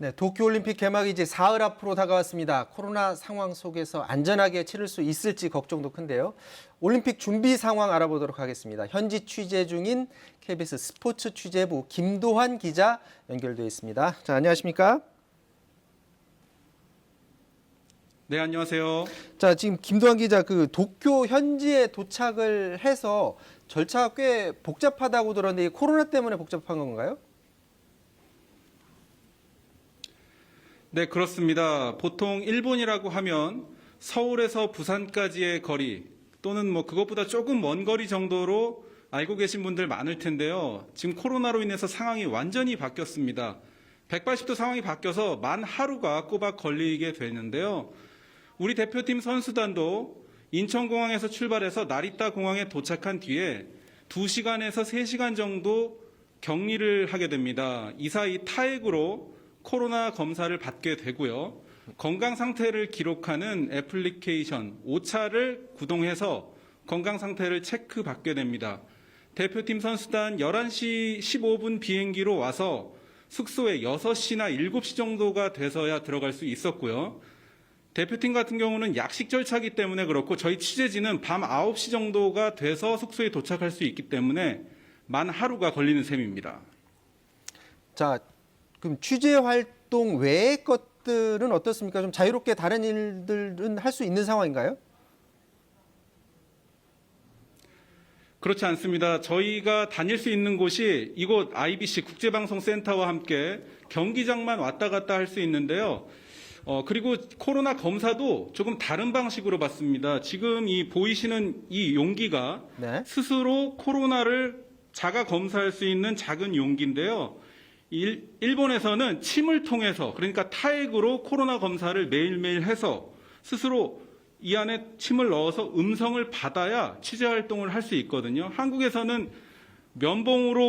네, 도쿄올림픽 개막이 이제 사흘 앞으로 다가왔습니다. 코로나 상황 속에서 안전하게 치를 수 있을지 걱정도 큰데요. 올림픽 준비 상황 알아보도록 하겠습니다. 현지 취재 중인 KBS 스포츠 취재부 김도환 기자 연결돼 있습니다. 자, 안녕하십니까? 네, 안녕하세요. 자, 지금 김도환 기자 도쿄 현지에 도착을 해서 절차가 꽤 복잡하다고 들었는데 코로나 때문에 복잡한 건가요? 네, 그렇습니다. 보통 일본이라고 하면 서울에서 부산까지의 거리 또는 그것보다 조금 먼 거리 정도로 알고 계신 분들 많을 텐데요. 지금 코로나로 인해서 상황이 완전히 바뀌었습니다. 180도 상황이 바뀌어서 만 하루가 꼬박 걸리게 되는데요. 우리 대표팀 선수단도 인천공항에서 출발해서 나리타 공항에 도착한 뒤에 2시간에서 3시간 정도 격리를 하게 됩니다. 이 사이 타액으로 코로나 검사를 받게 되고요. 건강 상태를 기록하는 애플리케이션 오차를 구동해서 건강 상태를 체크받게 됩니다. 대표팀 선수단 11시 15분 비행기로 와서 숙소에 6시나 7시 정도가 돼서야 들어갈 수 있었고요. 대표팀 같은 경우는 약식 절차이기 때문에 그렇고 저희 취재진은 밤 9시 정도가 돼서 숙소에 도착할 수 있기 때문에 만 하루가 걸리는 셈입니다. 자, 그럼 취재 활동 외의 것들은 어떻습니까? 좀 자유롭게 다른 일들은 할 수 있는 상황인가요? 그렇지 않습니다. 저희가 다닐 수 있는 곳이 이곳 IBC 국제방송센터와 함께 경기장만 왔다 갔다 할 수 있는데요. 그리고 코로나 검사도 조금 다른 방식으로 받습니다. 지금 보이시는 이 용기가 네. 스스로 코로나를 자가 검사할 수 있는 작은 용기인데요. 일본에서는 침을 통해서 그러니까 타액으로 코로나 검사를 매일매일 해서 스스로 이 안에 침을 넣어서 음성을 받아야 취재 활동을 할 수 있거든요. 한국에서는 면봉을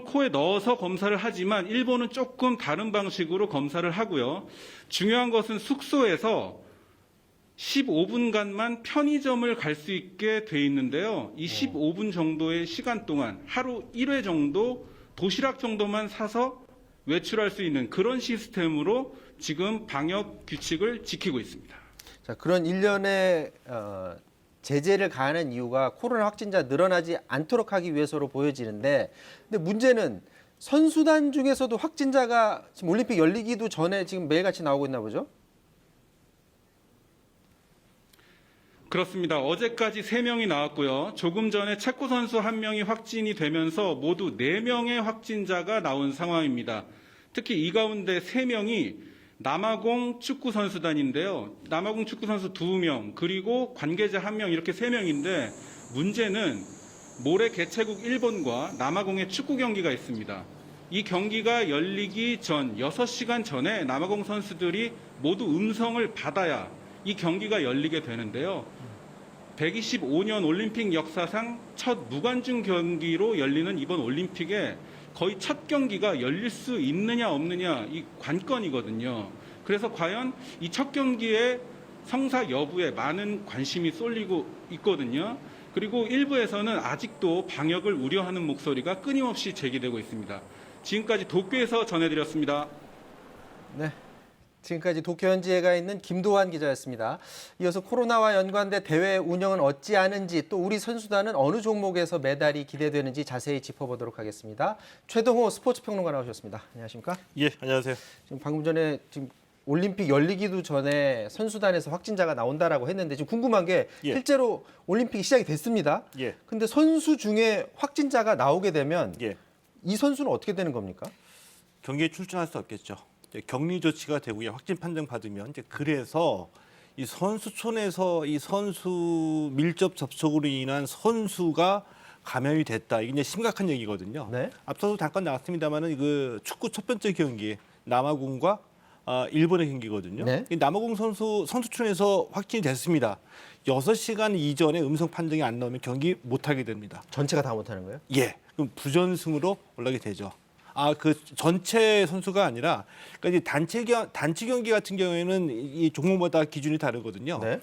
코에 넣어서 검사를 하지만 일본은 조금 다른 방식으로 검사를 하고요. 중요한 것은 숙소에서 15분간만 편의점을 갈 수 있게 돼 있는데요. 이 15분 정도의 시간 동안 하루 1회 정도 도시락 정도만 사서 외출할 수 있는 그런 시스템으로 지금 방역 규칙을 지키고 있습니다. 자, 그런 일련의 제재를 가하는 이유가 코로나 확진자 늘어나지 않도록 하기 위해서로 보여지는데, 근데 문제는 선수단 중에서도 확진자가 지금 올림픽 열리기도 전에 지금 매일같이 나오고 있나 보죠? 그렇습니다. 어제까지 3명이 나왔고요. 조금 전에 체코 선수 1명이 확진이 되면서 모두 4명의 확진자가 나온 상황입니다. 특히 이 가운데 3명이 남아공 축구 선수단인데요. 남아공 축구 선수 2명, 그리고 관계자 1명 이렇게 3명인데 문제는 모레 개최국 일본과 남아공의 축구 경기가 있습니다. 이 경기가 열리기 전 6시간 전에 남아공 선수들이 모두 음성을 받아야 이 경기가 열리게 되는데요. 125년 올림픽 역사상 첫 무관중 경기로 열리는 이번 올림픽에 거의 첫 경기가 열릴 수 있느냐 없느냐 이 관건이거든요. 그래서 과연 이 첫 경기의 성사 여부에 많은 관심이 쏠리고 있거든요. 그리고 일부에서는 아직도 방역을 우려하는 목소리가 끊임없이 제기되고 있습니다. 지금까지 도쿄에서 전해드렸습니다. 네. 지금까지 도쿄 현지에 가 있는 김도환 기자였습니다. 이어서 코로나와 연관된 대회 운영은 어찌하는지 또 우리 선수단은 어느 종목에서 메달이 기대되는지 자세히 짚어보도록 하겠습니다. 최동호 스포츠 평론가 나오셨습니다. 안녕하십니까? 예, 안녕하세요. 지금 방금 전에 올림픽 열리기도 전에 선수단에서 확진자가 나온다라고 했는데 지금 궁금한 게 실제로 올림픽이 시작이 됐습니다. 근데 선수 중에 확진자가 나오게 되면 이 선수는 어떻게 되는 겁니까? 경기에 출전할 수 없겠죠. 격리 조치가 되고요. 확진 판정 받으면 그래서 이 선수촌에서 이 선수 밀접 접촉으로 인한 선수가 감염이 됐다. 이게 이제 심각한 얘기거든요. 네. 앞서도 잠깐 나왔습니다만은 축구 첫 번째 경기 남아공과 일본의 경기거든요. 네. 이 남아공 선수촌에서 확진이 됐습니다. 6시간 이전에 음성 판정이 안 나오면 경기 못 하게 됩니다. 전체가 다 못하는 거예요? 예. 그럼 부전승으로 올라게 되죠. 전체 선수가 아니라, 그러니까 이제 단체 경기 같은 경우에는 이 종목마다 기준이 다르거든요. 네.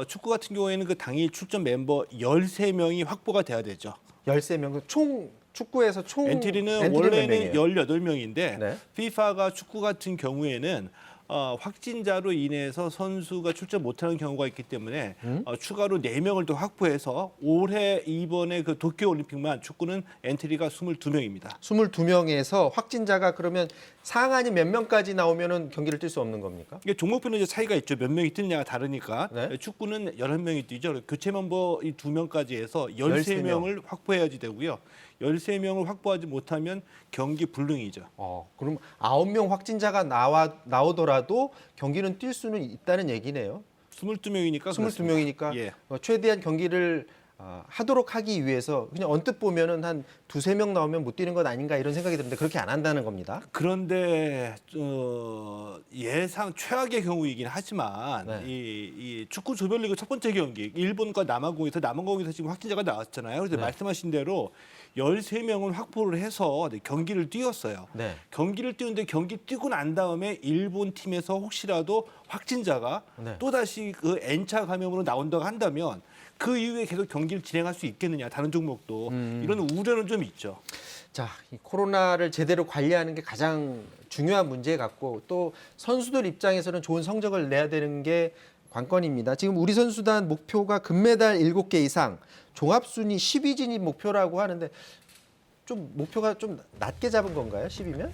축구 같은 경우에는 그 당일 출전 멤버 13명이 확보가 돼야 되죠. 13명, 총 축구에서 총 엔트리는 몇 원래는 명이에요? 18명인데 네. FIFA가 축구 같은 경우에는 확진자로 인해서 선수가 출전 못하는 경우가 있기 때문에 추가로 4명을 더 확보해서 올해 이번에 그 도쿄올림픽만 축구는 엔트리가 22명입니다. 22명에서 확진자가 그러면 상한이 몇 명까지 나오면은 경기를 뛸 수 없는 겁니까? 이게 종목별로 이제 차이가 있죠. 몇 명이 뛰느냐가 다르니까. 네. 축구는 11명이 뛰죠. 교체 멤버 이 2명까지 해서 13 명. 13명을 확보해야지 되고요. 13명을 확보하지 못하면 경기 불능이죠. 그럼 9명 확진자가 나오더라도 경기는 뛸 수는 있다는 얘기네요. 22명이니까 22명이니까 예. 최대한 경기를 하도록 하기 위해서 그냥 언뜻 보면은 한 2-3명 나오면 못 뛰는 것 아닌가 이런 생각이 드는데 그렇게 안 한다는 겁니다. 그런데 예상 최악의 경우이긴 하지만 네. 이 축구 조별리그 첫 번째 경기 일본과 남아공에서 지금 확진자가 나왔잖아요. 그래서 네. 말씀하신 대로 13명을 확보를 해서 경기를 뛰었어요. 네. 경기를 뛰는데 경기 뛰고 난 다음에 일본 팀에서 혹시라도 확진자가 네. 또다시 그 N차 감염으로 나온다고 한다면 그 이후에 계속 경기를 진행할 수 있겠느냐, 다른 종목도 이런 우려는 좀 있죠. 자, 이 코로나를 제대로 관리하는 게 가장 중요한 문제 같고 또 선수들 입장에서는 좋은 성적을 내야 되는 게 관건입니다. 지금 우리 선수단 목표가 금메달 7개 이상, 종합순위 10위 진입 목표라고 하는데 좀 목표가 좀 낮게 잡은 건가요? 10위면?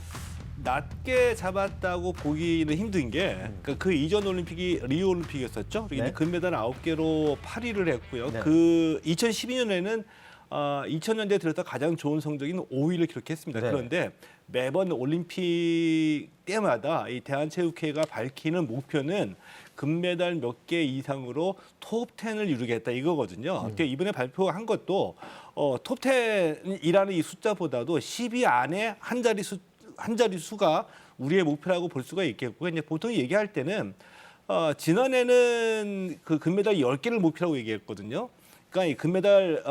낮게 잡았다고 보기는 힘든 게 그 이전 올림픽이 리우 올림픽이었었죠. 그리고 네. 이제 금메달 9개로 8위를 했고요. 네. 그 2012년에는 2000년대에 들어서 가장 좋은 성적인 5위를 기록했습니다. 네. 그런데 매번 올림픽 때마다 이 대한체육회가 밝히는 목표는 금메달 몇 개 이상으로 톱 10을 이루겠다 이거거든요. 그러니까 이번에 발표한 것도 톱 10이라는 이 숫자보다도 10위 안에 한 자리 수가 우리의 목표라고 볼 수가 있겠고, 이제 보통 얘기할 때는 지난해는 그 금메달 10개를 목표라고 얘기했거든요. 그러니까 이 금메달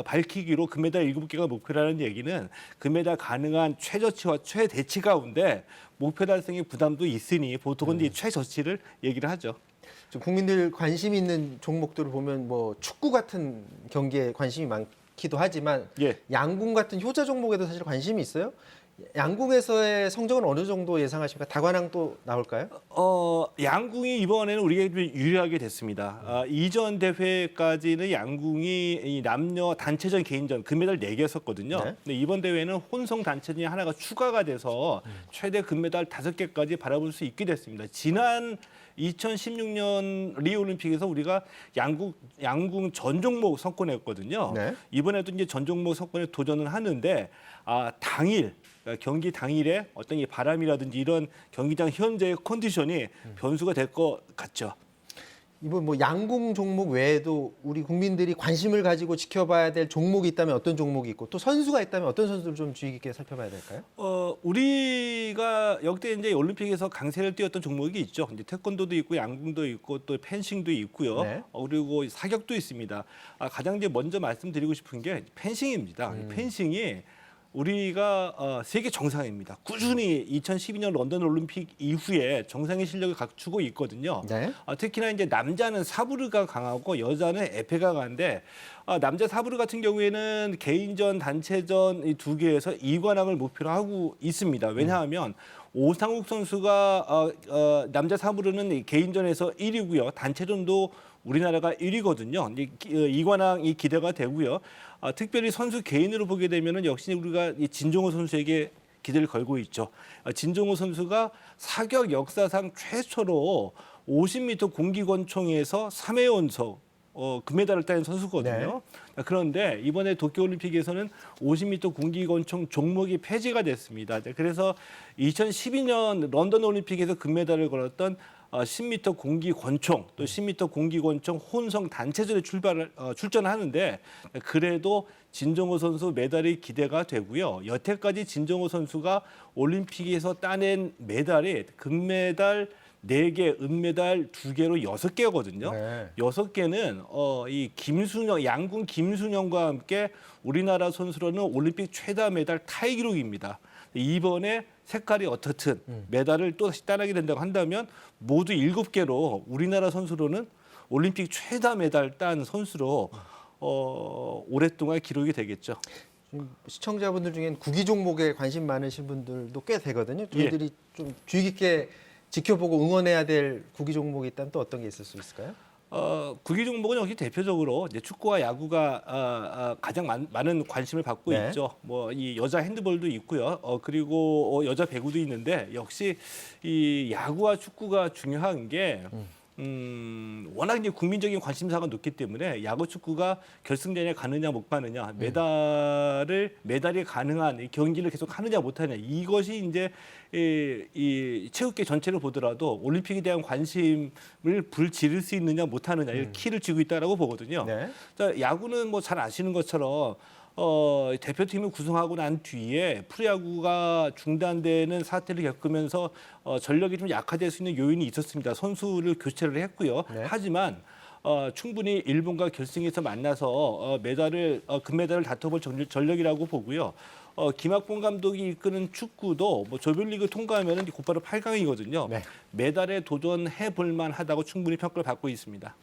밝히기로 금메달 7개가 목표라는 얘기는 금메달 가능한 최저치와 최대치 가운데 목표 달성의 부담도 있으니 보통은 이 최저치를 얘기를 하죠. 좀 국민들 관심 있는 종목들을 보면 뭐 축구 같은 경기에 관심이 많기도 하지만 예. 양궁 같은 효자 종목에도 사실 관심이 있어요. 양궁에서의 성적은 어느 정도 예상하십니까? 다관왕 또 나올까요? 양궁이 이번에는 우리가 좀 유리하게 됐습니다. 이전 대회까지는 양궁이 이 남녀 단체전, 개인전 금메달 4개였었거든요. 네. 근데 이번 대회는 혼성 단체전이 하나가 추가가 돼서 최대 금메달 5개까지 바라볼 수 있게 됐습니다. 지난 2016년 리우올림픽에서 우리가 양궁 전 종목 석권했거든요. 네. 이번에도 이제 전 종목 석권에 도전을 하는데 당일 경기 당일에 어떤 이 바람이라든지 이런 경기장 현재의 컨디션이 변수가 될 것 같죠. 이번 뭐 양궁 종목 외에도 우리 국민들이 관심을 가지고 지켜봐야 될 종목이 있다면 어떤 종목이 있고 또 선수가 있다면 어떤 선수를 좀 주의 깊게 살펴봐야 될까요? 우리가 역대 이제 올림픽에서 강세를 띄웠던 종목이 있죠. 이제 태권도도 있고 양궁도 있고 또 펜싱도 있고요. 네. 그리고 사격도 있습니다. 가장 이제 먼저 말씀드리고 싶은 게 펜싱입니다. 펜싱이 우리가 세계 정상입니다. 꾸준히 2012년 런던 올림픽 이후에 정상의 실력을 갖추고 있거든요. 네. 특히나 이제 남자는 사브르가 강하고 여자는 에페가 강한데 남자 사브르 같은 경우에는 개인전, 단체전 이 두 개에서 2관왕을 목표로 하고 있습니다. 왜냐하면 오상욱 선수가 남자 사브르는 개인전에서 1위고요. 단체전도 우리나라가 1위거든요. 2관왕이 기대가 되고요. 특별히 선수 개인으로 보게 되면은 역시 우리가 이 진종호 선수에게 기대를 걸고 있죠. 진종호 선수가 사격 역사상 최초로 50m 공기권총에서 3회 연속 금메달을 따는 선수거든요. 그런데 이번에 도쿄올림픽에서는 50m 공기권총 종목이 폐지가 됐습니다. 그래서 2012년 런던 올림픽에서 금메달을 걸었던 10m 공기권총 또 10m 공기권총 혼성 단체전에 출전하는데 그래도 진종호 선수 메달이 기대가 되고요. 여태까지 진종호 선수가 올림픽에서 따낸 메달이 금메달 4개, 은메달 2개로 6개거든요. 네. 6개는 이 김순영, 양궁 김순영과 함께 우리나라 선수로는 올림픽 최다 메달 타이 기록입니다. 이번에 색깔이 어떻든 메달을 또다시 따내게 된다고 한다면 모두 7개로 우리나라 선수로는 올림픽 최다 메달 딴 선수로 오랫동안 기록이 되겠죠. 지금 시청자분들 중엔 구기 종목에 관심 많으신 분들도 꽤 되거든요. 저희들이 좀 주의 깊게 지켜보고 응원해야 될 구기 종목이 있다면 또 어떤 게 있을 수 있을까요? 구기 종목은 역시 대표적으로 이제 축구와 야구가 가장 많은 관심을 받고 네. 있죠. 뭐 이 여자 핸드볼도 있고요. 그리고 여자 배구도 있는데 역시 이 야구와 축구가 중요한 게 워낙 이제 국민적인 관심사가 높기 때문에 야구 축구가 결승전에 가느냐 못 가느냐, 메달이 가능한 이 경기를 계속 하느냐 못 하느냐, 이것이 이제 이 체육계 전체를 보더라도 올림픽에 대한 관심을 불지를 수 있느냐 못 하느냐, 이 키를 쥐고 있다라고 보거든요. 네. 자, 야구는 뭐 잘 아시는 것처럼 대표팀을 구성하고 난 뒤에 프로야구가 중단되는 사태를 겪으면서 전력이 좀 약화될 수 있는 요인이 있었습니다. 선수를 교체를 했고요. 네. 하지만 충분히 일본과 결승에서 만나서 금메달을 다퉈볼 전력이라고 보고요. 김학봉 감독이 이끄는 축구도 뭐 조별리그 통과하면 곧바로 8강이거든요. 네. 메달에 도전해 볼 만하다고 충분히 평가를 받고 있습니다.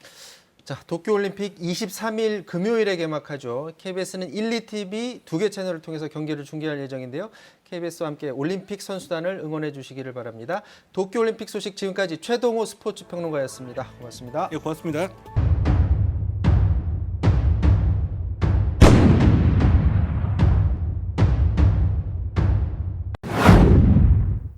자, 도쿄올림픽 23일 금요일에 개막하죠. KBS는 1, 2TV 2개 채널을 통해서 경기를 중계할 예정인데요. KBS와 함께 올림픽 선수단을 응원해 주시기를 바랍니다. 도쿄올림픽 소식 지금까지 최동호 스포츠평론가였습니다. 고맙습니다. 예, 고맙습니다.